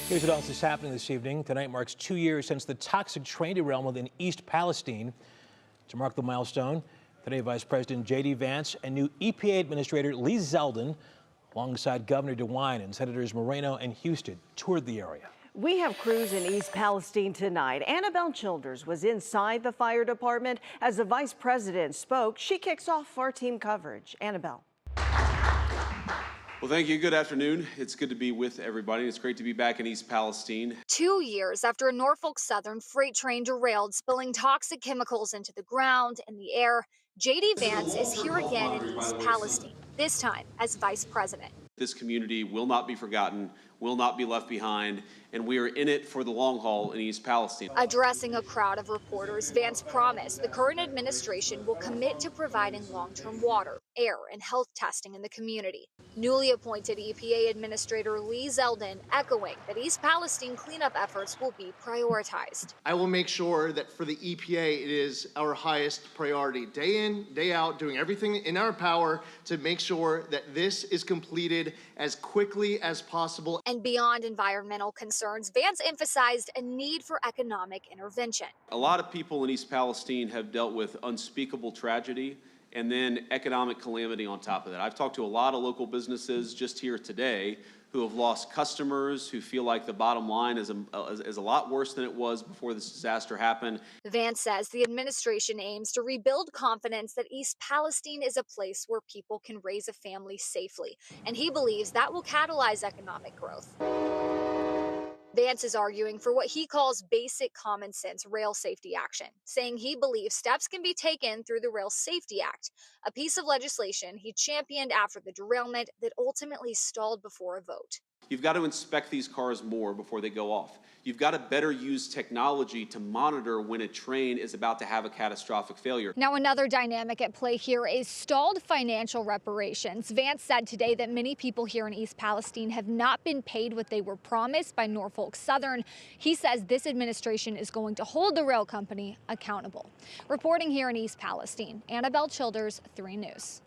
Here's what else is happening this evening. Tonight marks 2 years since the toxic train derailment in East Palestine. To mark the milestone, today Vice President JD Vance and new EPA Administrator Zeldin, alongside Governor DeWine and Senators Moreno and Husted, toured the area. We have crews in East Palestine tonight. Annabelle Childers was inside the fire department. As the vice president spoke, she kicks off our team coverage. Annabelle. Well, thank you. Good afternoon. It's good to be with everybody. It's great to be back in East Palestine. 2 years after a Norfolk Southern freight train derailed, spilling toxic chemicals into the ground and the air, JD Vance is here again in East Palestine, this time as vice president. This community will not be forgotten, will not be left behind, and we are in it for the long haul in East Palestine. Addressing a crowd of reporters, Vance promised the current administration will commit to providing long-term water, air, and health testing in the community. Newly appointed EPA Administrator Zeldin echoing that East Palestine cleanup efforts will be prioritized. I will make sure that for the EPA, it is our highest priority, day in, day out, doing everything in our power to make sure that this is completed as quickly as possible. And beyond environmental concerns, Vance emphasized a need for economic intervention. A lot of people in East Palestine have dealt with unspeakable tragedy and then economic calamity on top of that. I've talked to a lot of local businesses just here today who have lost customers, who feel like the bottom line is a lot worse than it was before this disaster happened. Vance says the administration aims to rebuild confidence that East Palestine is a place where people can raise a family safely, and he believes that will catalyze economic growth. Vance is arguing for what he calls basic common sense rail safety action, saying he believes steps can be taken through the Rail Safety Act, a piece of legislation he championed after the derailment that ultimately stalled before a vote. You've got to inspect these cars more before they go off. You've got to better use technology to monitor when a train is about to have a catastrophic failure. Now, another dynamic at play here is stalled financial reparations. Vance said today that many people here in East Palestine have not been paid what they were promised by Norfolk Southern. He says this administration is going to hold the rail company accountable. Reporting here in East Palestine, Annabelle Childers, 3 News.